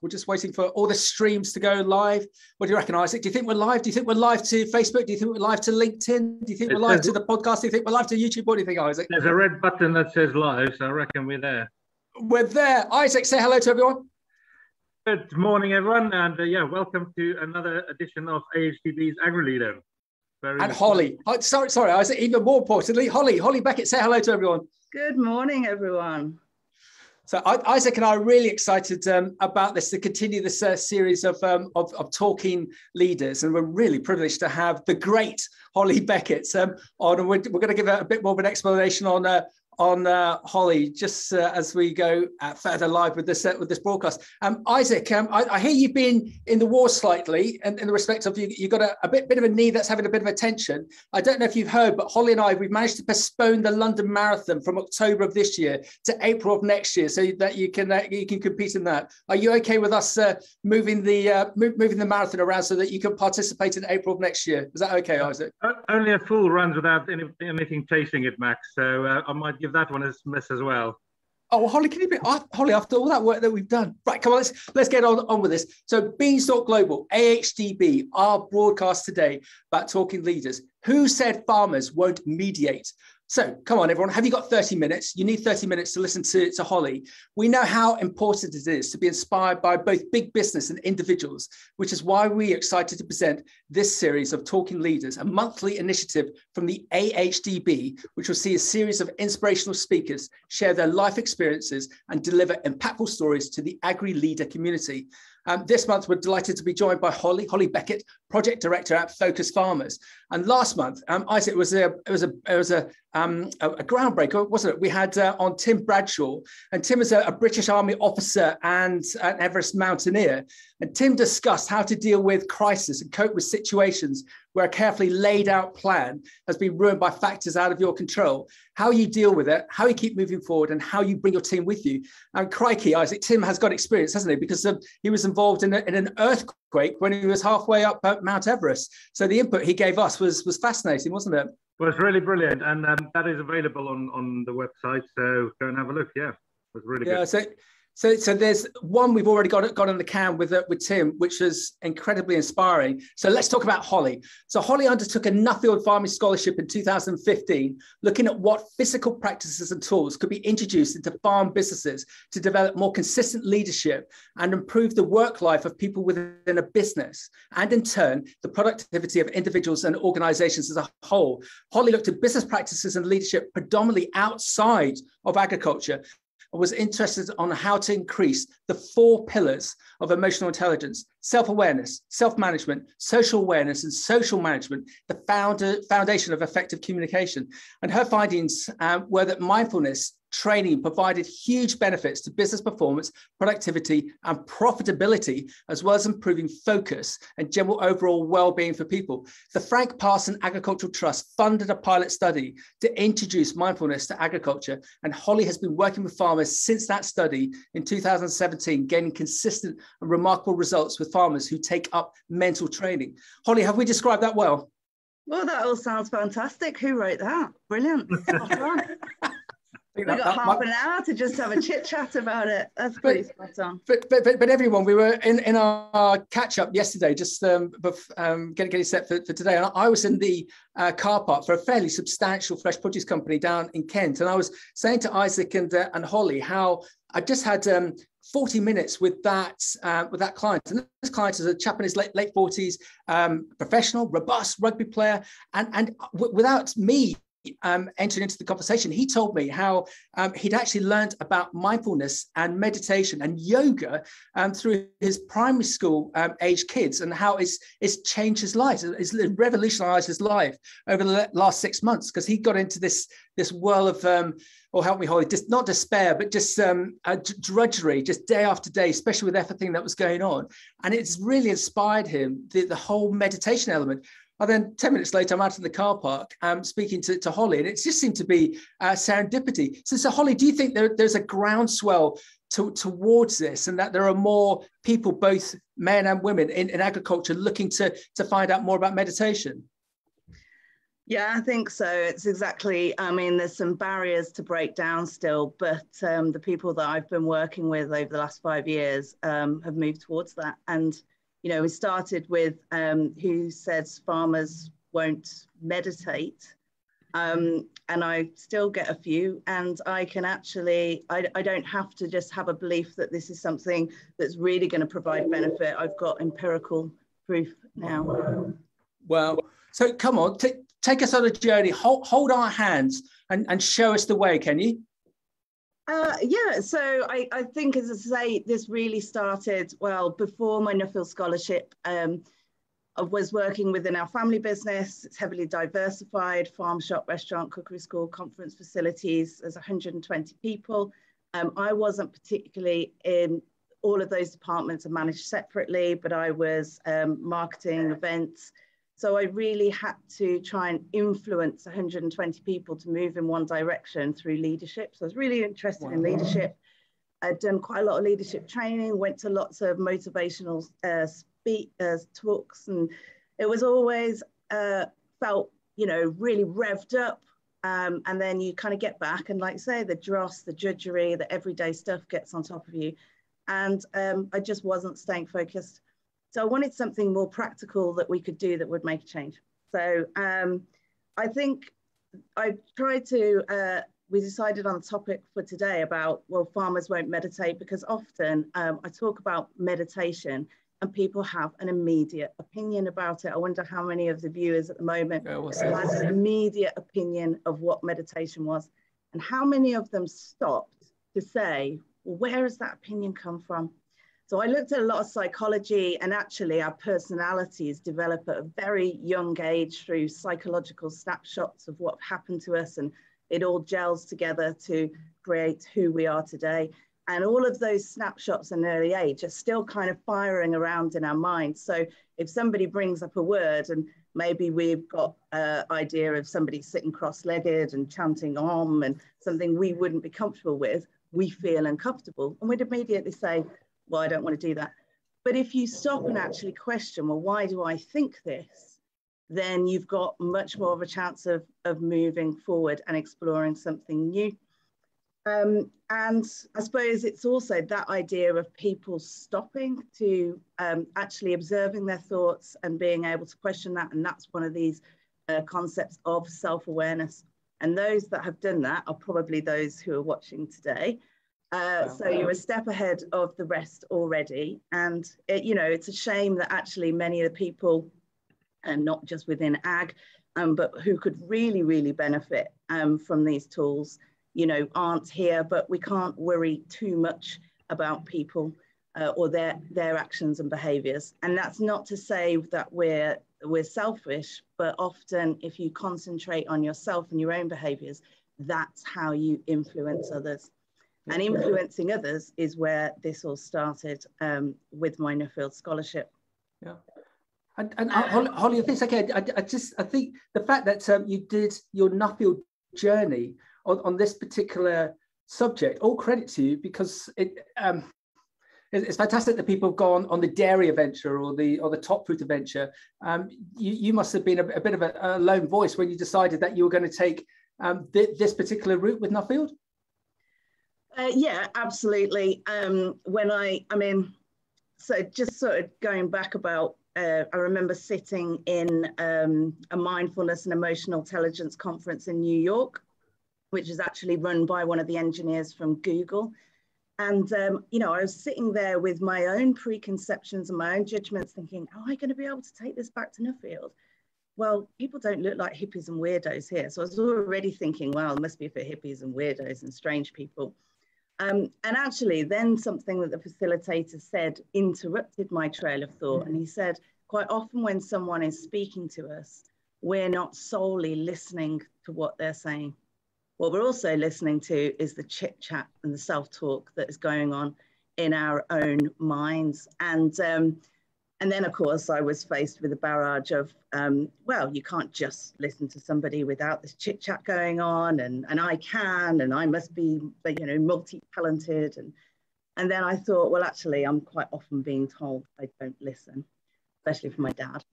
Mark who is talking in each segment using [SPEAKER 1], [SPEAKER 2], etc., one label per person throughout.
[SPEAKER 1] We're just waiting for all the streams to go live. What do you reckon, Isaac? Do you think we're live? Do you think we're live to Facebook? Do you think we're live to LinkedIn? Do you think we're live to the podcast? Do you think we're live to YouTube? What do you think, Isaac?
[SPEAKER 2] There's a red button that says live, so I reckon we're there.
[SPEAKER 1] We're there. Isaac, say hello to everyone.
[SPEAKER 2] Good morning, everyone, and welcome to another edition of AHDB's AgriLeader.
[SPEAKER 1] And Holly. Sorry, Isaac, even more importantly, Holly Beckett, say hello to everyone.
[SPEAKER 3] Good morning, everyone.
[SPEAKER 1] So Isaac and I are really excited about this, to continue this series of talking leaders. And we're really privileged to have the great Holly Beckett on. And we're going to give a bit more of an explanation on Holly just as we go further live with this broadcast. Isaac, I hear you've been in the war slightly, and in the respect of you've got a bit of a knee that's having a bit of attention. I don't know if you've heard, but Holly and we've managed to postpone the London Marathon from October of this year to April of next year, so that you can compete in that. Are you okay with us moving the marathon around so that you can participate in April of next year? Is that okay, Isaac?
[SPEAKER 2] Only a fool runs without anything chasing it, Max. So I might give that one a miss as well.
[SPEAKER 1] Oh, well, Holly, can you be Holly, after all that work that we've done? Right, come on, let's get on with this. So Beanstalk Global, AHDB, our broadcast today about talking leaders. Who said farmers won't mediate? So come on, everyone, have you got 30 minutes? You need 30 minutes to listen to Holly. We know how important it is to be inspired by both big business and individuals, which is why we're excited to present this series of Talking Leaders, a monthly initiative from the AHDB, which will see a series of inspirational speakers share their life experiences and deliver impactful stories to the AgriLeader community. This month, we're delighted to be joined by Holly Beckett, Project Director at Focus Farmers. And last month, Isaac, it was a groundbreaker, wasn't it? We had on Tim Bradshaw, and Tim is a British Army officer and an Everest mountaineer. And Tim discussed how to deal with crisis and cope with situations where a carefully laid out plan has been ruined by factors out of your control, how you deal with it, how you keep moving forward, and how you bring your team with you. And crikey, Isaac, Tim has got experience, hasn't he? Because he was involved in an earthquake when he was halfway up Mount Everest. So the input he gave us was fascinating, wasn't it?
[SPEAKER 2] Well, it's really brilliant. And that is available on the website. So go and have a look. Yeah, it was really good. So there's one we've already got on the can with Tim, which was incredibly inspiring. So let's talk about Holly. So Holly undertook a Nuffield Farming Scholarship in 2015, looking at what physical practices and tools could be introduced into farm businesses to develop more consistent leadership and improve the work life of people within a business, and in turn, the productivity of individuals and organizations as a whole. Holly looked at business practices and leadership predominantly outside of agriculture, and was interested on how to increase the 4 pillars of emotional intelligence: self-awareness, self-management, social awareness, and social management, the foundation of effective communication. And her findings were that mindfulness training provided huge benefits to business performance, productivity, and profitability, as well as improving focus and general overall well-being for people. The Frank Parson Agricultural Trust funded a pilot study to introduce mindfulness to agriculture, and Holly has been working with farmers since that study in 2017, gaining consistent and remarkable results with farmers who take up mental training. Holly, have we described that well?
[SPEAKER 3] Well, that all sounds fantastic. Who wrote that? Brilliant. We've got half an hour to just have a chit chat about it. That's pretty spot on.
[SPEAKER 1] But everyone, we were in our catch up yesterday, just getting set for today. And I was in the car park for a fairly substantial fresh produce company down in Kent. And I was saying to Isaac and Holly how I just had 40 minutes with that client. And this client is a chap in his late 40s, professional, robust rugby player. And without me entering into the conversation, he told me how he'd actually learned about mindfulness and meditation and yoga through his primary school age kids, and how it's changed his life. It's revolutionized his life over the last 6 months, because he got into this world of help me, Holly, just not despair, but just drudgery, just day after day, especially with everything that was going on. And it's really inspired him, the whole meditation element. And then 10 minutes later, I'm out in the car park speaking to Holly, and it just seemed to be serendipity. So Holly, do you think there's a groundswell towards this, and that there are more people, both men and women in agriculture, looking to find out more about meditation?
[SPEAKER 3] Yeah, I think so. It's exactly, I mean, there's some barriers to break down still, but the people that I've been working with over the last 5 years have moved towards that. And, you know, we started with who says farmers won't meditate. And I still get a few, and I can actually, I don't have to just have a belief that this is something that's really going to provide benefit. I've got empirical proof now.
[SPEAKER 1] Well, so come on, take us on a journey, hold our hands and show us the way, can you?
[SPEAKER 3] Yeah, so I think, as I say, this really started, well, before my Nuffield Scholarship. I was working within our family business. It's heavily diversified, farm, shop, restaurant, cookery school, conference facilities. There's 120 people. I wasn't particularly in all of those departments are managed separately, but I was marketing, events. So I really had to try and influence 120 people to move in one direction through leadership. So I was really interested in leadership. I'd done quite a lot of leadership training, went to lots of motivational talks, and it was always felt, you know, really revved up. And then you kind of get back and, like I say, the dross, the judgery, the everyday stuff gets on top of you. And I just wasn't staying focused. So I wanted something more practical that we could do that would make a change. So I think I tried to, we decided on the topic for today about, well, farmers won't meditate, because often I talk about meditation and people have an immediate opinion about it. I wonder how many of the viewers at the moment has an immediate opinion of what meditation was, and how many of them stopped to say, well, where has that opinion come from? So I looked at a lot of psychology, and actually our personalities develop at a very young age through psychological snapshots of what happened to us, and it all gels together to create who we are today. And all of those snapshots in an early age are still kind of firing around in our minds. So if somebody brings up a word, and maybe we've got an idea of somebody sitting cross-legged and chanting Om and something we wouldn't be comfortable with, we feel uncomfortable. And we'd immediately say, well, I don't want to do that. But if you stop and actually question, well, why do I think this? Then you've got much more of a chance of moving forward and exploring something new. And I suppose it's also that idea of people stopping to actually observing their thoughts and being able to question that. And that's one of these concepts of self-awareness. And those that have done that are probably those who are watching today. So you're a step ahead of the rest already. And, you know, it's a shame that actually many of the people, and not just within ag, but who could really, really benefit from these tools, you know, aren't here. But we can't worry too much about people or their actions and behaviours. And that's not to say that we're selfish, but often if you concentrate on yourself and your own behaviours, that's how you influence others. And influencing others is where this all started with my Nuffield Scholarship.
[SPEAKER 1] Yeah. And Holly, if it's okay, I think the fact that you did your Nuffield journey on this particular subject, all credit to you, because it's fantastic that people have gone on the dairy adventure or the top fruit adventure. You must have been a bit of a lone voice when you decided that you were going to take this particular route with Nuffield.
[SPEAKER 3] Yeah, absolutely. So just sort of going back about, I remember sitting in a mindfulness and emotional intelligence conference in New York, which is actually run by one of the engineers from Google. And, you know, I was sitting there with my own preconceptions and my own judgments thinking, am I going to be able to take this back to Nuffield? Well, people don't look like hippies and weirdos here. So I was already thinking, well, it must be for hippies and weirdos and strange people. And actually then something that the facilitator said interrupted my trail of thought. And he said, quite often when someone is speaking to us, we're not solely listening to what they're saying. What we're also listening to is the chit chat and the self-talk that is going on in our own minds. And then, of course, I was faced with a barrage of, well, you can't just listen to somebody without this chit chat going on, and I can, and I must be, you know, multi-talented. And then I thought, well, actually, I'm quite often being told I don't listen, especially from my dad.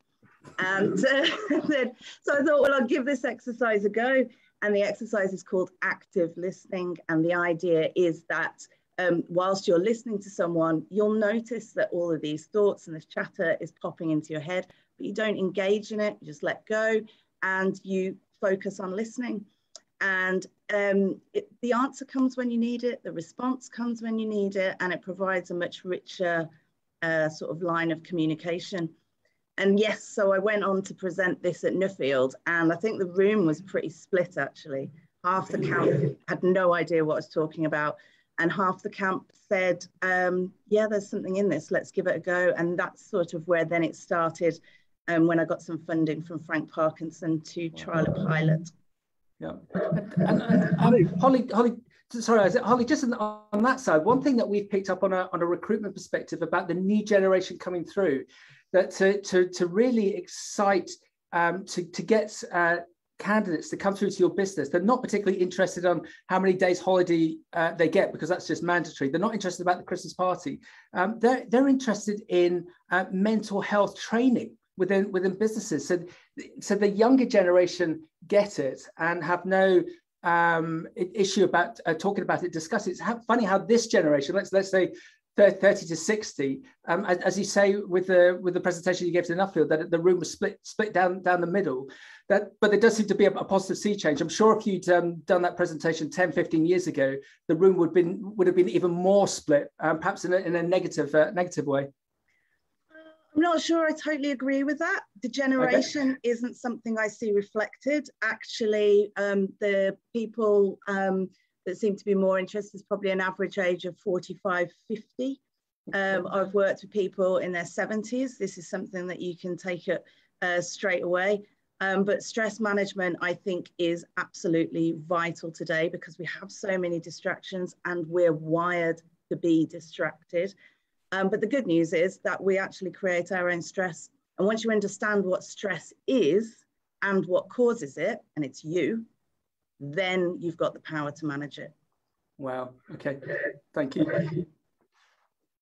[SPEAKER 3] And so I thought, well, I'll give this exercise a go. And the exercise is called active listening. And the idea is that whilst you're listening to someone, you'll notice that all of these thoughts and this chatter is popping into your head, but you don't engage in it, you just let go and you focus on listening. And the answer comes when you need it, the response comes when you need it, and it provides a much richer sort of line of communication. And yes, so I went on to present this at Nuffield, and I think the room was pretty split actually. Half the camp had no idea what I was talking about, and half the camp said, yeah, there's something in this, let's give it a go. And that's sort of where then it started, when I got some funding from Frank Parkinson to trial a pilot.
[SPEAKER 1] Yeah, and Holly, sorry, Holly, just on that side, one thing that we've picked up on a recruitment perspective about the new generation coming through, that to really excite, to get candidates to come through to your business, they're not particularly interested on how many days holiday they get, because that's just mandatory. They're not interested about the Christmas party. They're interested in mental health training within businesses. So the younger generation get it and have no issue about talking about it, discuss it. It's funny how this generation, let's say 30 to 60, as you say with the presentation you gave to Nuffield, that the room was split down the middle. But there does seem to be a positive sea change. I'm sure if you'd done that presentation 10, 15 years ago, the room would have been even more split, perhaps in a negative way.
[SPEAKER 3] I'm not sure I totally agree with that. The generation isn't something I see reflected. Actually, the people that seem to be more interested is probably an average age of 45, 50. I've worked with people in their 70s. This is something that you can take it straight away. But stress management, I think, is absolutely vital today because we have so many distractions and we're wired to be distracted. But the good news is that we actually create our own stress. And once you understand what stress is and what causes it, and it's you, then you've got the power to manage it.
[SPEAKER 1] Wow. Okay. Thank you.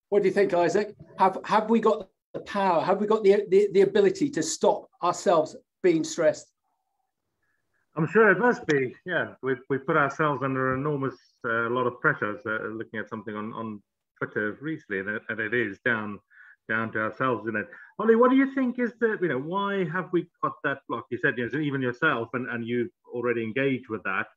[SPEAKER 1] What do you think, Isaac? Have we got the power? Have we got the ability to stop ourselves being stressed?
[SPEAKER 2] I'm sure it must be. Yeah, we put ourselves under an enormous lot of pressures. Looking at something on Twitter recently, and it is down to ourselves, isn't it? Holly, what do you think is why have we got that block? You said, even yourself, and you've already engaged with that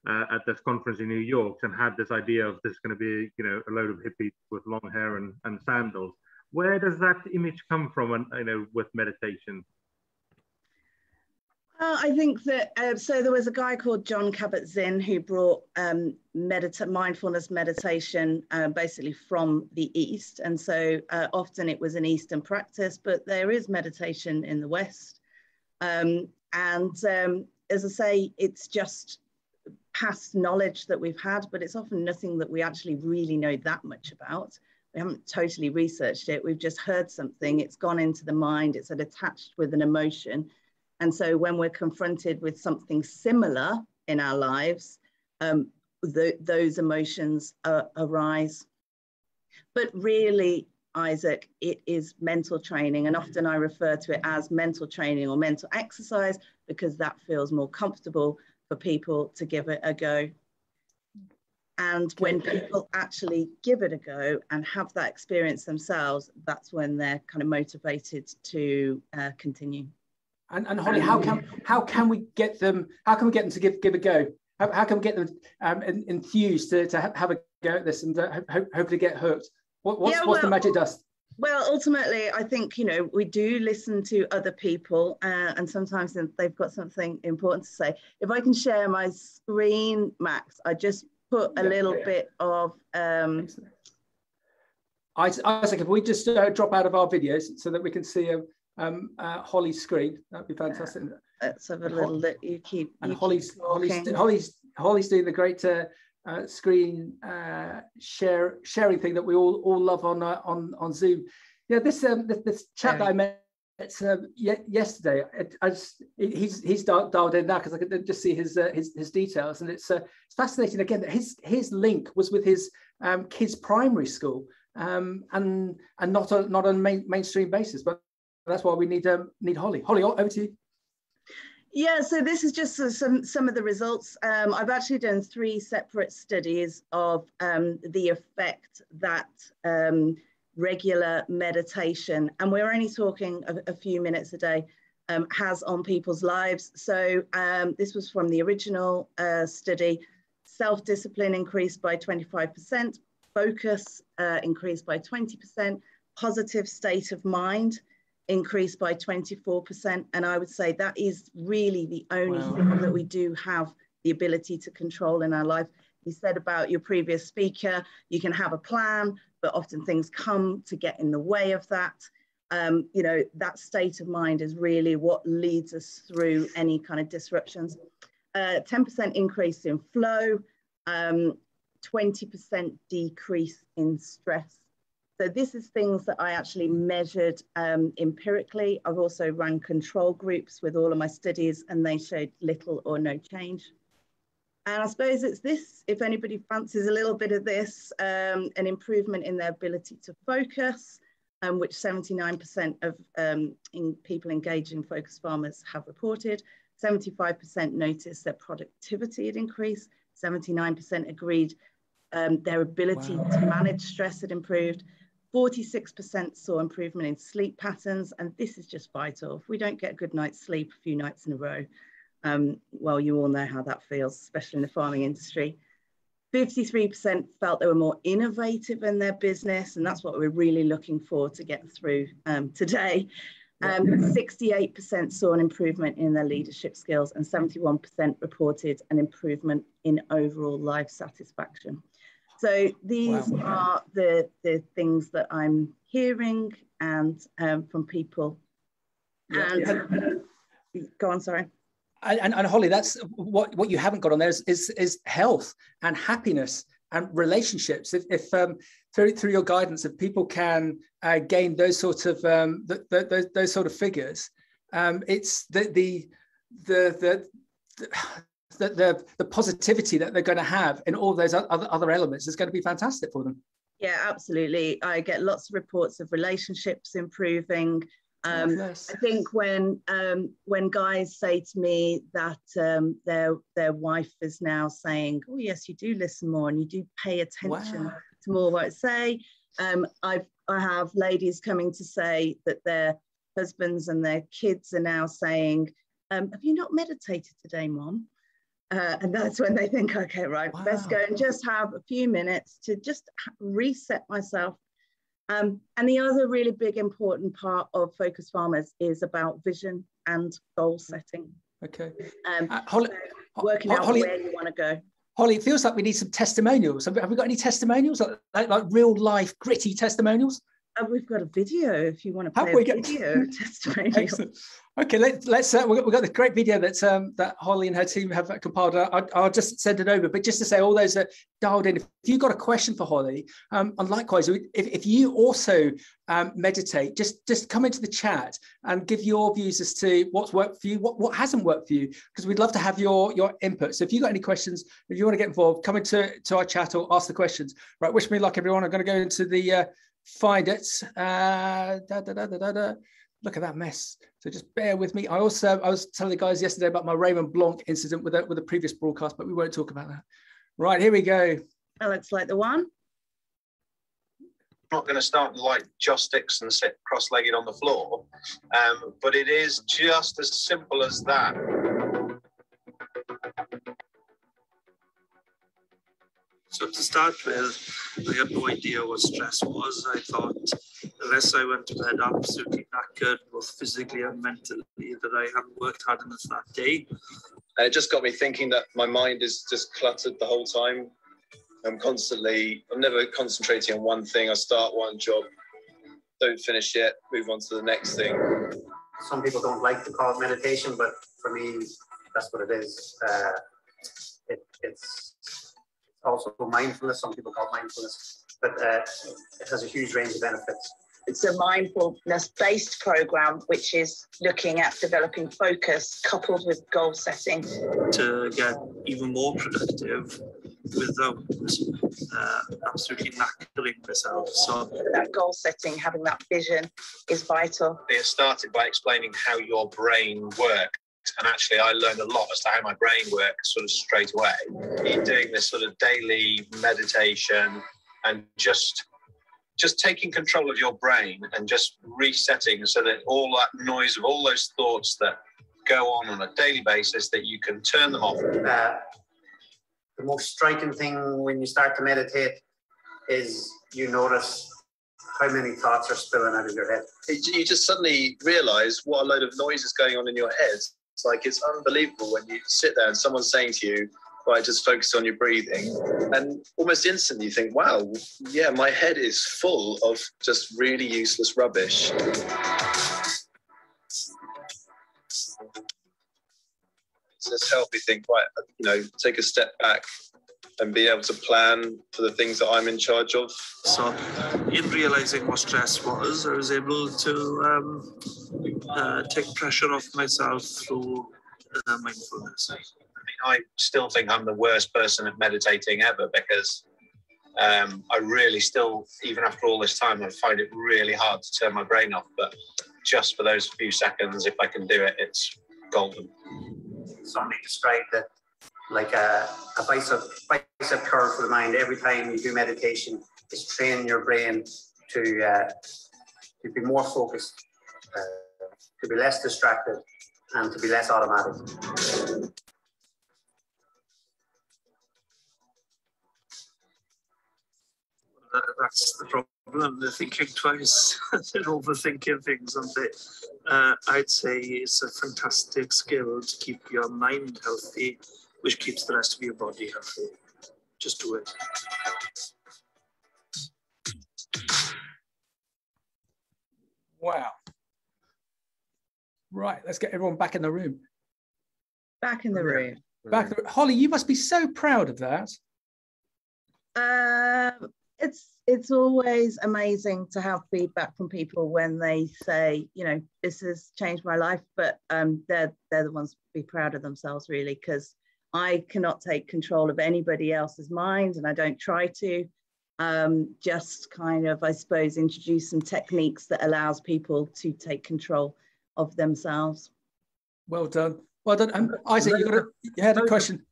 [SPEAKER 2] at this conference in New York and had this idea of this going to be, a load of hippies with long hair and sandals. Where does that image come from, with meditation?
[SPEAKER 3] I think that, so there was a guy called John Kabat-Zinn who brought mindfulness meditation basically from the East. And so often it was an Eastern practice, but there is meditation in the West. As I say, it's just past knowledge that we've had, but it's often nothing that we actually really know that much about. We haven't totally researched it. We've just heard something, it's gone into the mind, it's attached with an emotion. And so when we're confronted with something similar in our lives, those emotions arise. But really, Isaac, it is mental training. And often I refer to it as mental training or mental exercise because that feels more comfortable for people to give it a go. And when people actually give it a go and have that experience themselves, that's when they're kind of motivated to continue.
[SPEAKER 1] And Holly, how can we get them? How can we get them to give a go? How can we get them enthused to have a go at this and hopefully get hooked? What's the magic dust?
[SPEAKER 3] Well, ultimately, I think we do listen to other people, and sometimes they've got something important to say. If I can share my screen, Max, I just put a little bit of.
[SPEAKER 1] Isaac, if we just drop out of our videos so that we can see Holly's screen, that'd be fantastic.
[SPEAKER 3] Let's have a little look. You keep.
[SPEAKER 1] And Holly's doing the great screen sharing thing that we all love on Zoom. Yeah, this chap that I met yesterday, he's dialed in now because I could just see his details, and it's fascinating again that his link was with his kids' primary school, and not on a mainstream basis, but that's why we need Holly. Holly, over to you.
[SPEAKER 3] Yeah, so this is just some of the results. I've actually done 3 separate studies of the effect that regular meditation, and we're only talking a few minutes a day, has on people's lives. So this was from the original study. Self-discipline increased by 25%, focus increased by 20%, positive state of mind increased by 24. And I would say that is really the only thing that we do have the ability to control in our life. You said about your previous speaker, you can have a plan, but often things come to get in the way of that. You know, that state of mind is really what leads us through any kind of disruptions. 10% increase in flow, 20% decrease in stress. So this is things that I actually measured empirically. I've also run control groups with all of my studies, and they showed little or no change. And I suppose it's this, if anybody fancies a little bit of this, an improvement in their ability to focus, which 79% of people engaged in focused farmers have reported. 75% noticed their productivity had increased. 79% agreed their ability to manage stress had improved. 46% saw improvement in sleep patterns, and this is just vital. If we don't get a good night's sleep a few nights in a row, well, you all know how that feels, especially in the farming industry. 53% felt they were more innovative in their business, and that's what we're really looking for to get through today. 68% saw an improvement in their leadership skills, and 71% reported an improvement in overall life satisfaction. So these are the things that I'm hearing and from people. And go on, sorry.
[SPEAKER 1] And Holly, that's what you haven't got on there is health and happiness and relationships. If through your guidance, if people can gain those sort of those sort of figures, it's the positivity that they're going to have in all those other elements is going to be fantastic for them.
[SPEAKER 3] Yeah, absolutely. I get lots of reports of relationships improving. I think when guys say to me that their wife is now saying, "Oh yes, you do listen more and you do pay attention to more what I say," I have ladies coming to say that their husbands and their kids are now saying, "Have you not meditated today, Mom?" And that's when they think, "Okay, right, best go and just have a few minutes to just reset myself." And the other really big important part of Focus Farmers is about vision and goal setting.
[SPEAKER 1] Okay.
[SPEAKER 3] Holly, working out where you want to go.
[SPEAKER 1] Holly, it feels like we need some testimonials. Have we got any testimonials, like real life gritty testimonials?
[SPEAKER 3] We've got a video if you want to play a video testimonial.
[SPEAKER 1] Excellent. Okay, let's we've got the great video that Holly and her team have compiled. I'll just send it over, but just to say, all those that dialed in, if you've got a question for Holly, and likewise, if you also meditate, just come into the chat and give your views as to what's worked for you, what hasn't worked for you, because we'd love to have your input. So if you've got any questions, if you want to get involved, come into our chat or ask the questions. Right, wish me luck, everyone. I'm going to go into the find it. Look at that mess. So just bear with me. I was telling the guys yesterday about my Raymond Blanc incident with a previous broadcast, but we won't talk about that. Right, here we go.
[SPEAKER 3] That looks like the one.
[SPEAKER 4] I'm not going to start like joss sticks and sit cross-legged on the floor, but it is just as simple as that.
[SPEAKER 5] So to start with, I had no idea what stress was. I thought the less I went to bed absolutely knackered, both physically and mentally, that I hadn't worked hard enough that day.
[SPEAKER 4] And it just got me thinking that my mind is just cluttered the whole time. I'm never concentrating on one thing. I start one job, don't finish it, move on to the next thing.
[SPEAKER 6] Some people don't like to call it meditation, but for me, that's what it is. It's also mindfulness. Some people call it mindfulness, but it has a huge range of benefits.
[SPEAKER 7] It's a mindfulness-based program, which is looking at developing focus coupled with goal setting.
[SPEAKER 5] To get even more productive, without absolutely knackering myself. So
[SPEAKER 7] that goal setting, having that vision is vital.
[SPEAKER 4] It started by explaining how your brain works. And actually, I learned a lot as to how my brain works sort of straight away. You're doing this sort of daily meditation and just taking control of your brain and just resetting so that all that noise of all those thoughts that go on a daily basis, that you can turn them off.
[SPEAKER 6] The most striking thing when you start to meditate is you notice how many thoughts are spilling out of your head.
[SPEAKER 4] You just suddenly realise what a load of noise is going on in your head. It's like, it's unbelievable when you sit there and someone's saying to you, right, just focus on your breathing. And almost instantly you think, wow, yeah, my head is full of just really useless rubbish. It's just helped me think, right, take a step back and be able to plan for the things that I'm in charge of.
[SPEAKER 5] So in realising what stress was, I was able to take pressure off myself through mindfulness.
[SPEAKER 4] I still think I'm the worst person at meditating ever, because I really still, even after all this time, I find it really hard to turn my brain off. But just for those few seconds, if I can do it, it's golden.
[SPEAKER 6] Somebody described it like a bicep curl for the mind. Every time you do meditation, it's training your brain to be more focused, to be less distracted, and to be less automatic.
[SPEAKER 5] That's the problem. They're thinking twice. They're overthinking things, aren't they? I'd say it's a fantastic skill to keep your mind healthy, which keeps the rest of your body healthy. Just do it.
[SPEAKER 1] Wow. Right, let's get everyone back in the room.
[SPEAKER 3] Back in the room.
[SPEAKER 1] Back. Holly, you must be so proud of that.
[SPEAKER 3] It's always amazing to have feedback from people when they say, this has changed my life, but they're the ones to be proud of themselves, really, because I cannot take control of anybody else's mind, and I don't try to. Just kind of, I suppose, introduce some techniques that allows people to take control of themselves.
[SPEAKER 1] Well done. Well done. Isaac, you had a question.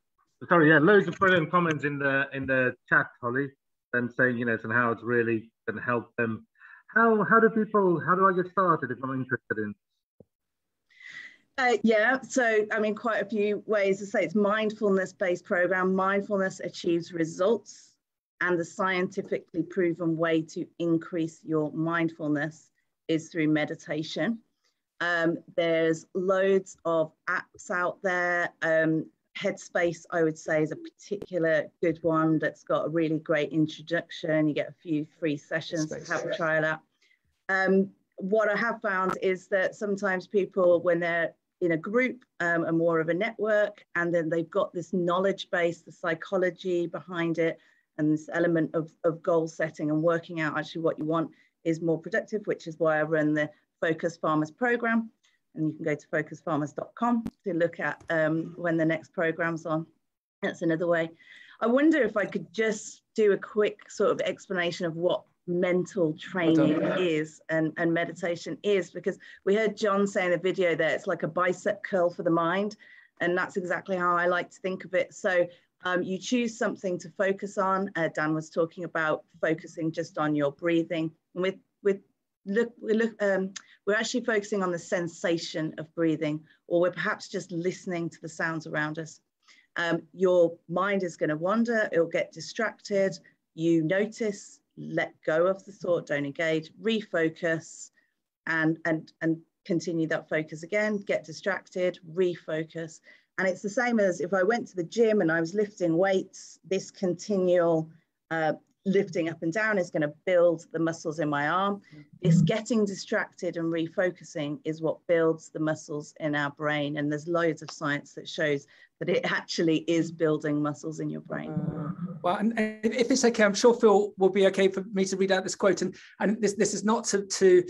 [SPEAKER 2] Sorry, yeah, loads of brilliant comments in the chat, Holly, and saying, and how it's really going to help them. How do I get started if I'm interested in?
[SPEAKER 3] Yeah, so I mean, quite a few ways to say it's mindfulness-based program. Mindfulness achieves results, and the scientifically proven way to increase your mindfulness is through meditation. There's loads of apps out there. Headspace, I would say, is a particular good one that's got a really great introduction. You get a few free sessions to have a trial out. What I have found is that sometimes people, when they're in a group, are more of a network, and then they've got this knowledge base, the psychology behind it, and this element of goal setting and working out actually what you want is more productive, which is why I run the Focus Farmers program. And you can go to focusfarmers.com to look at when the next program's on. That's another way. I wonder if I could just do a quick sort of explanation of what mental training is and meditation is, because we heard John say in the video there, it's like a bicep curl for the mind. And that's exactly how I like to think of it. So you choose something to focus on. Dan was talking about focusing just on your breathing. And we're actually focusing on the sensation of breathing, or we're perhaps just listening to the sounds around us. Your mind is going to wander, it'll get distracted. You notice, let go of the thought, don't engage, refocus, and continue that focus again, get distracted, refocus. And it's the same as if I went to the gym and I was lifting weights, this continual lifting up and down is going to build the muscles in my arm. This getting distracted and refocusing is what builds the muscles in our brain. And there's loads of science that shows that it actually is building muscles in your brain.
[SPEAKER 1] Well, and if it's okay, I'm sure Phil will be okay for me to read out this quote. And this is not to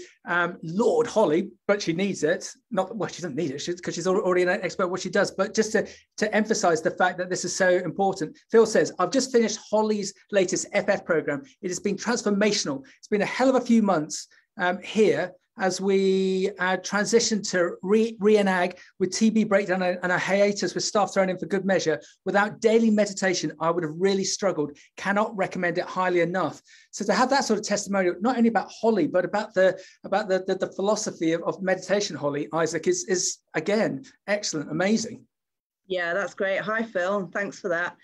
[SPEAKER 1] laud Holly, but she needs it. Not well, she doesn't need it because she's already an expert at what she does. But just to emphasize the fact that this is so important. Phil says, "I've just finished Holly's latest FF program. It has been transformational. It's been a hell of a few months here." As we transition to re-enag with TB breakdown and a hiatus with staff thrown in for good measure, without daily meditation, I would have really struggled. Cannot recommend it highly enough. So to have that sort of testimonial, not only about Holly, but about the philosophy of meditation, Holly, Isaac, is again, excellent, amazing.
[SPEAKER 3] Yeah, that's great. Hi, Phil. Thanks for that.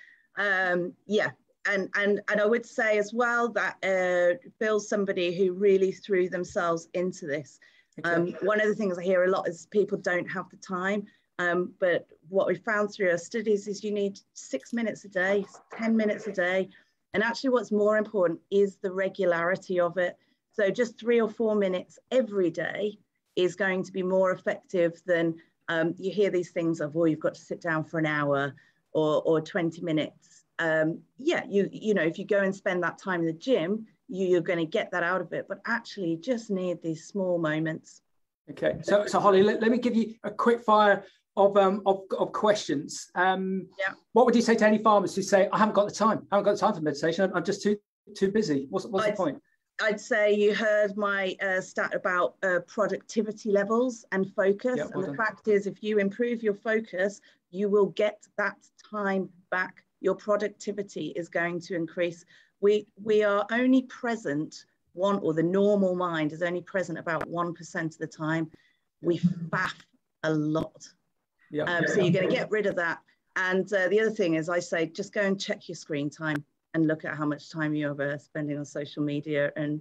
[SPEAKER 3] Yeah. And I would say as well that Phil's somebody who really threw themselves into this. Okay. One of the things I hear a lot is people don't have the time. But what we found through our studies is you need 6 minutes a day, 10 minutes a day. And actually what's more important is the regularity of it. So just 3 or 4 minutes every day is going to be more effective than you hear these things of, oh, you've got to sit down for an hour or 20 minutes. Yeah, you know, if you go and spend that time in the gym, you're going to get that out of it. But actually, you just need these small moments.
[SPEAKER 1] Okay, so Holly, let me give you a quick fire of questions. Yeah. What would you say to any farmers who say, I haven't got the time for meditation, I'm just too busy? What's the point?
[SPEAKER 3] I'd say you heard my stat about productivity levels and focus. Yeah, well, and the fact is, if you improve your focus, you will get that time back. Your productivity is going to increase. We are only present or the normal mind is only present about 1% of the time. We faff a lot. Yeah. So you're going to get rid of that. And the other thing is, I say, just go and check your screen time and look at how much time you're spending on social media, and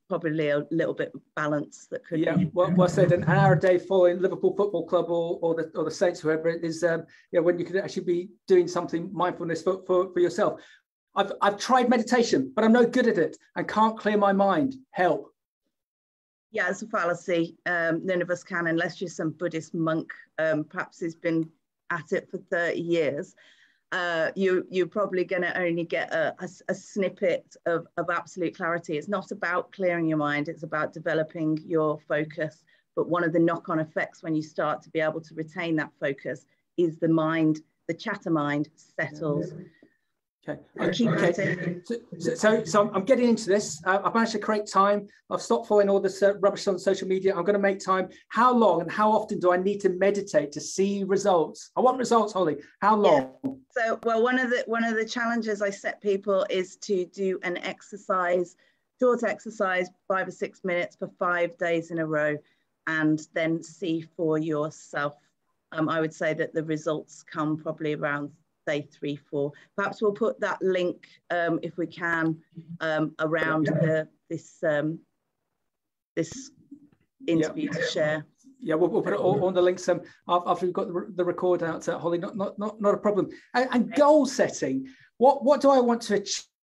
[SPEAKER 3] probably a little bit of balance that could be.
[SPEAKER 1] Well said. An hour a day following Liverpool Football Club or the Saints, whoever it is, when you could actually be doing something mindfulness for yourself. I've tried meditation, but I'm no good at it and can't clear my mind. Help.
[SPEAKER 3] Yeah, it's a fallacy. None of us can, unless you're some Buddhist monk, perhaps who's been at it for 30 years. You're probably going to only get a snippet of absolute clarity. It's not about clearing your mind, it's about developing your focus. But one of the knock-on effects when you start to be able to retain that focus is the mind, the chatter mind settles.
[SPEAKER 1] Okay. So I'm getting into this. I've managed to create time. I've stopped following all this rubbish on social media. I'm going to make time. How long and how often do I need to meditate to see results? I want results, Holly. How long?
[SPEAKER 3] Yeah. So, well, one of the challenges I set people is to do an exercise, short exercise, 5 or 6 minutes for 5 days in a row, and then see for yourself. I would say that the results come probably around say 3, 4. Perhaps we'll put that link, if we can, around this interview to share.
[SPEAKER 1] Yeah, we'll put it all on the links after we've got the record out, Holly. Not a problem. And goal setting. What do I want to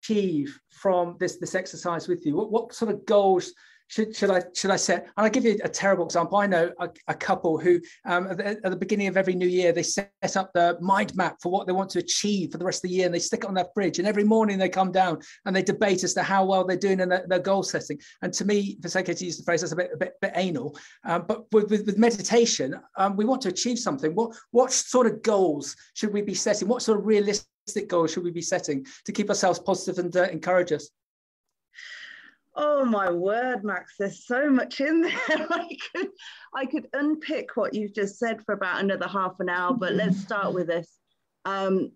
[SPEAKER 1] achieve from this exercise with you? What sort of goals should I set? And I'll give you a terrible example. I know a couple who at the beginning of every new year, they set up the mind map for what they want to achieve for the rest of the year, and they stick it on their fridge, and every morning they come down and they debate as to how well they're doing in their goal setting. And to me, for sake to use the phrase, that's a bit anal. But with meditation, we want to achieve something. What sort of goals should we be setting? What sort of realistic goals should we be setting to keep ourselves positive and encourage us?
[SPEAKER 3] Oh my word, Max, there's so much in there. I could unpick what you've just said for about another half an hour, but let's start with this.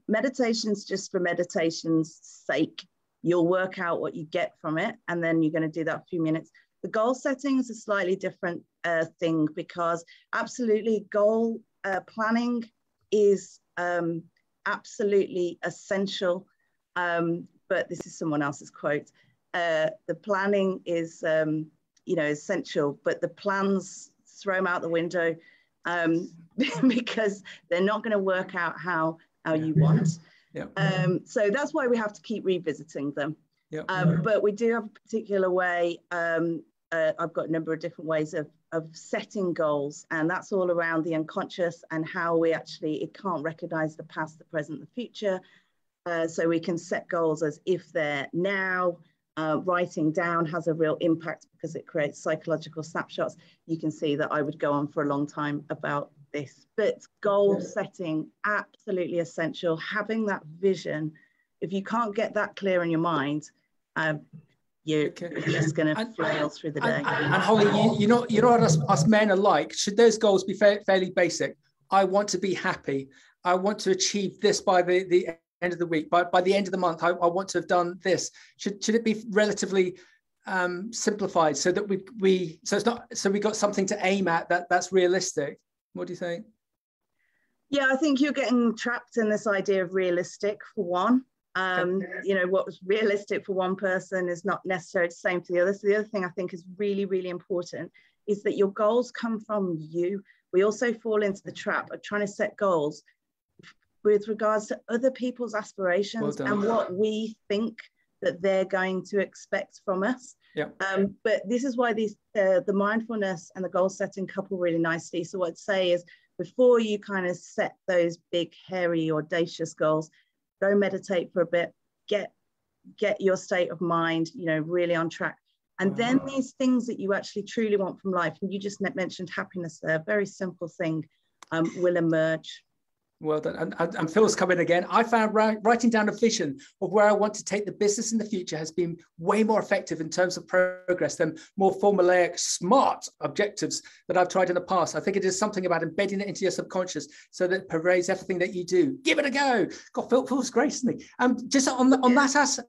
[SPEAKER 3] Meditation's just for meditation's sake. You'll work out what you get from it, and then you're going to do that for a few minutes. The goal setting is a slightly different thing, because absolutely goal planning is absolutely essential. But this is someone else's quote. The planning is, essential, but the plans, throw them out the window, because they're not going to work out how you want. Yeah. So that's why we have to keep revisiting them. Yeah. But we do have a particular way I've got a number of different ways of setting goals, and that's all around the unconscious and how we actually, it can't recognize the past, the present, the future. So we can set goals as if they're now. Writing down has a real impact because it creates psychological snapshots. You can see that I would go on for a long time about this, but goal setting, absolutely essential. Having that vision, if you can't get that clear in your mind, you're just going to flail through the day.
[SPEAKER 1] And Holly, you know what us men are like. Should those goals be fairly basic? I want to be happy. I want to achieve this by the end of the week. By the end of the month, I want to have done this. Should it be relatively simplified so that we got something to aim at that's realistic? What do you think?
[SPEAKER 3] Yeah, I think you're getting trapped in this idea of realistic for one. You know, what was realistic for one person is not necessarily the same for the other. So the other thing I think is really, really important is that your goals come from you. We also fall into the trap of trying to set goals with regards to other people's aspirations and what we think that they're going to expect from us.
[SPEAKER 1] Yeah.
[SPEAKER 3] But this is why these the mindfulness and the goal setting couple really nicely. So what I'd say is, before you kind of set those big, hairy, audacious goals, go meditate for a bit, get your state of mind, you know, really on track. And then these things that you actually truly want from life, and you just mentioned happiness there, a very simple thing, will emerge.
[SPEAKER 1] Well done. And Phil's come in again. I found writing down a vision of where I want to take the business in the future has been way more effective in terms of progress than more formulaic, smart objectives that I've tried in the past. I think it is something about embedding it into your subconscious so that it pervades everything that you do. Give it a go. God, Phil's great, isn't he? Just on that aspect,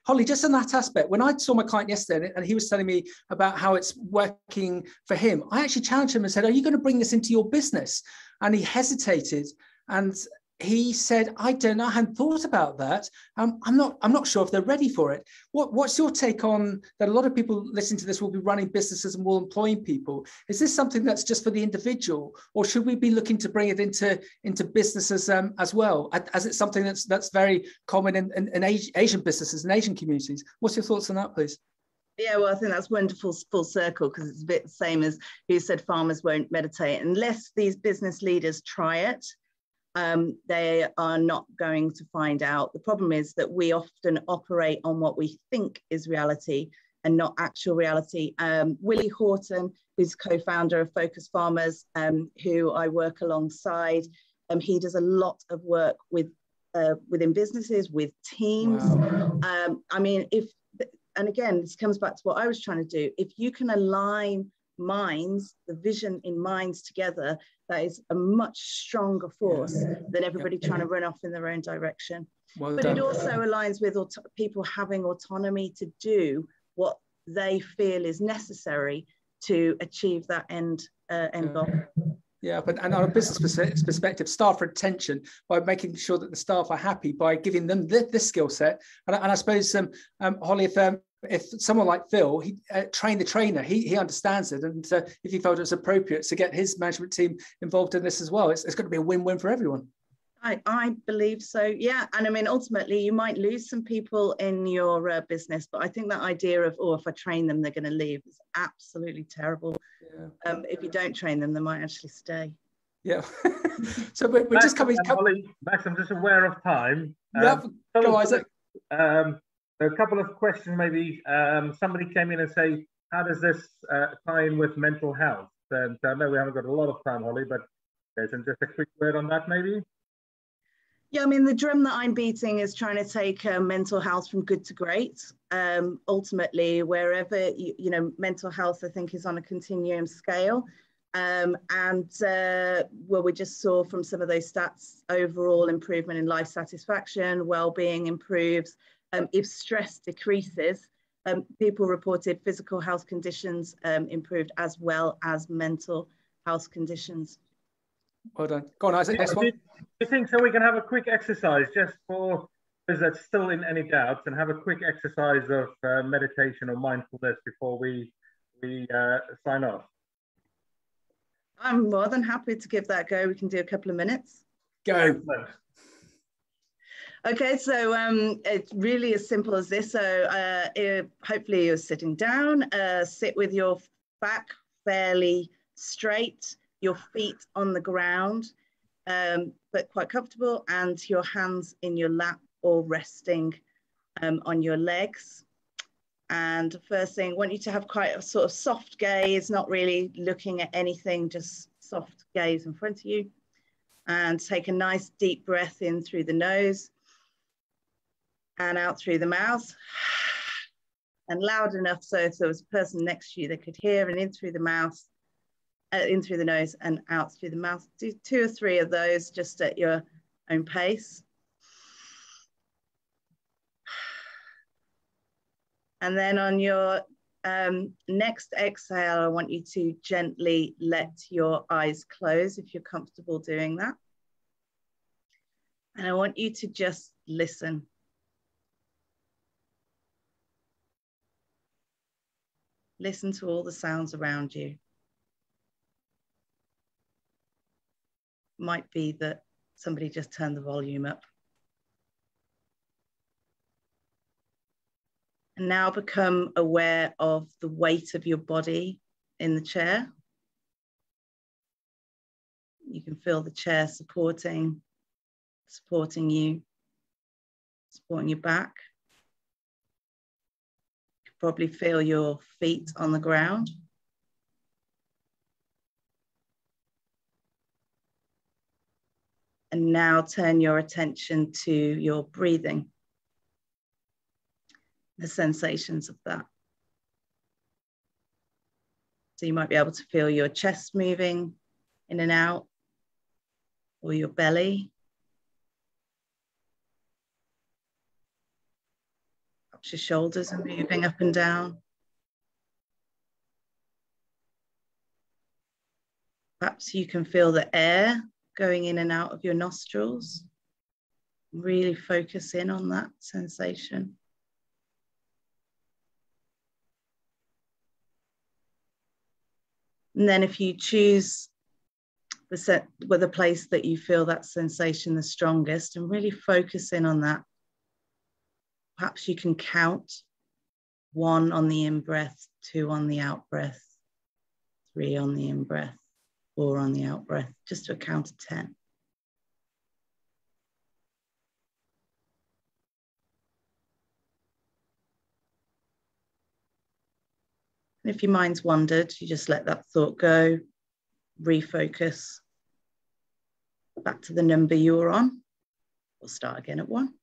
[SPEAKER 1] Holly, just on that aspect, when I saw my client yesterday and he was telling me about how it's working for him, I actually challenged him and said, are you going to bring this into your business? And he hesitated. And he said, I don't know, I hadn't thought about that. I'm not sure if they're ready for it. What's your take on that? A lot of people listening to this will be running businesses and will employ people. Is this something that's just for the individual, or should we be looking to bring it into businesses as well, as it's something that's very common in Asian businesses and Asian communities? What's your thoughts on that, please?
[SPEAKER 3] Yeah, well, I think that's wonderful, full circle, because it's a bit the same as who said farmers won't meditate. Unless these business leaders try it, they are not going to find out. The problem is that we often operate on what we think is reality and not actual reality. Willie Horton, who's co-founder of Focus Farmers, who I work alongside, he does a lot of work within businesses, with teams. Wow. I mean, and again, this comes back to what I was trying to do. If you can align minds, the vision in minds together, that is a much stronger force than everybody trying to run off in their own direction. Well done. It also aligns with people having autonomy to do what they feel is necessary to achieve that end goal.
[SPEAKER 1] Yeah, and on a business perspective, staff retention, by making sure that the staff are happy, by giving them this skill set. And I suppose, Holly, if someone like Phil, he trained the trainer, he understands it. And if he felt it was appropriate to get his management team involved in this as well, it's going to be a win-win for everyone.
[SPEAKER 3] I believe so, yeah. And I mean, ultimately, you might lose some people in your business, but I think that idea of, if I train them, they're going to leave is absolutely terrible. Yeah. If you don't train them, they might actually stay.
[SPEAKER 1] Yeah. So we're
[SPEAKER 2] Max,
[SPEAKER 1] just coming.
[SPEAKER 2] Max, I'm just aware of time.
[SPEAKER 1] Yeah, go Isaac.
[SPEAKER 2] A couple of questions, maybe. Somebody came in and say, how does this tie in with mental health? And I know we haven't got a lot of time, Holly, but there's just a quick word on that, maybe.
[SPEAKER 3] Yeah, I mean, the drum that I'm beating is trying to take mental health from good to great. Ultimately, wherever, you know, mental health, I think, is on a continuum scale. Well, we just saw from some of those stats, overall improvement in life satisfaction, well-being improves. If stress decreases, people reported physical health conditions improved as well as mental health conditions.
[SPEAKER 1] Well done. Go on, Isaac, next one.
[SPEAKER 2] Do you think so we can have a quick exercise just for those that's still in any doubts, and have a quick exercise of meditation or mindfulness before we sign off?
[SPEAKER 3] I'm more than happy to give that a go. We can do a couple of minutes.
[SPEAKER 1] Go.
[SPEAKER 3] Okay, so it's really as simple as this. So hopefully you're sitting down, sit with your back fairly straight, your feet on the ground, but quite comfortable, and your hands in your lap or resting on your legs. And first thing, I want you to have quite a sort of soft gaze, not really looking at anything, just soft gaze in front of you. And take a nice deep breath in through the nose and out through the mouth. And loud enough so if there was a person next to you, they could hear, and in through the mouth, in through the nose and out through the mouth. Do 2 or 3 of those just at your own pace. And then on your next exhale, I want you to gently let your eyes close if you're comfortable doing that. And I want you to just listen. Listen to all the sounds around you. Might be that somebody just turned the volume up. And now become aware of the weight of your body in the chair. You can feel the chair supporting you, supporting your back. You can probably feel your feet on the ground. And now turn your attention to your breathing, the sensations of that. So you might be able to feel your chest moving in and out, or your belly. Perhaps your shoulders are moving up and down. Perhaps you can feel the air going in and out of your nostrils. Really focus in on that sensation. And then if you choose the place that you feel that sensation the strongest, and really focus in on that. Perhaps you can count 1 on the in-breath, 2 on the out-breath, 3 on the in-breath, 4 on the out-breath, just to a count of 10. And if your mind's wandered, you just let that thought go, refocus back to the number you were on. We'll start again at 1.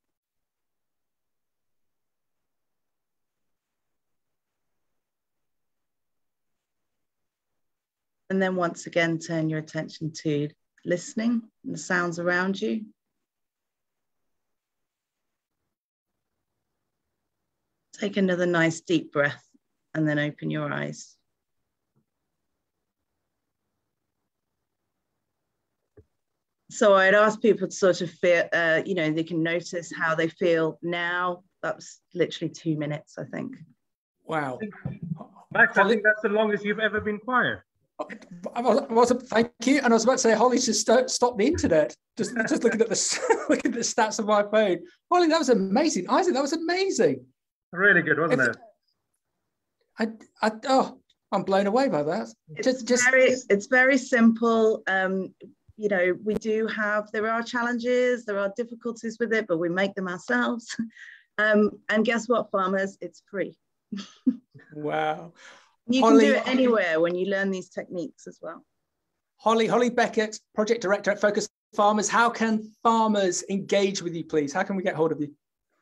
[SPEAKER 3] And then once again, turn your attention to listening and the sounds around you. Take another nice deep breath and then open your eyes. So I'd ask people to sort of feel, they can notice how they feel now. That was literally 2 minutes, I think.
[SPEAKER 1] Wow.
[SPEAKER 2] Max, I think that's the longest you've ever been quiet.
[SPEAKER 1] Thank you. And I was about to say, Holly's just stopped the internet. Just looking at the looking at the stats of my phone. Holly, that was amazing. Isaac, that was amazing.
[SPEAKER 2] Really good, wasn't it?
[SPEAKER 1] I'm blown away by that.
[SPEAKER 3] It's very simple. We there are challenges, there are difficulties with it, but we make them ourselves. And guess what, farmers? It's free.
[SPEAKER 1] Wow.
[SPEAKER 3] You can do it anywhere when you learn these techniques as well.
[SPEAKER 1] Holly Beckett, Project Director at Focus Farmers. How can farmers engage with you, please? How can we get hold of you?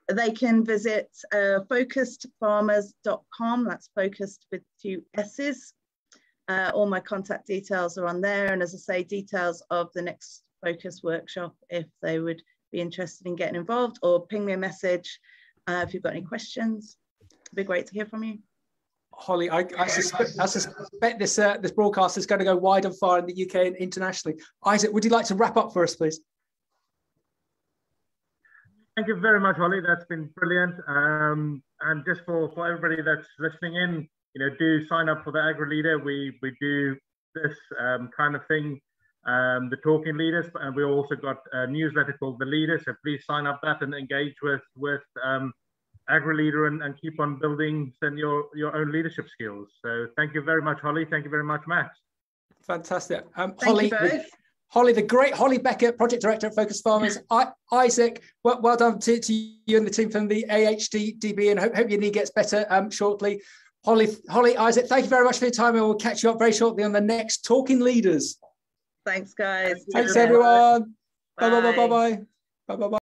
[SPEAKER 3] They can visit focusedfarmers.com. That's focused with 2 S's. All my contact details are on there. And as I say, details of the next Focus workshop, if they would be interested in getting involved, or ping me a message if you've got any questions. It'd be great to hear from you.
[SPEAKER 1] Holly, I suspect this broadcast is going to go wide and far in the UK and internationally. Isaac, would you like to wrap up for us, please?
[SPEAKER 2] Thank you very much, Holly. That's been brilliant. And just for everybody that's listening in, do sign up for the AgriLeader. We do this kind of thing the Talking Leaders, and we also got a newsletter called The Leader. So please sign up that and engage with AgriLeader and keep on building your own leadership skills. So thank you very much, Holly. Thank you very much, Matt.
[SPEAKER 1] Fantastic.
[SPEAKER 3] Thank you both.
[SPEAKER 1] Holly, the great Holly Beckett, Project Director at Focus Farmers. Isaac, well done to you and the team from the AHDB, and hope your knee gets better shortly. Holly, Isaac, thank you very much for your time, and we'll catch you up very shortly on the next Talking Leaders.
[SPEAKER 3] Thanks, guys.
[SPEAKER 1] Thanks, everyone. Bye. Bye.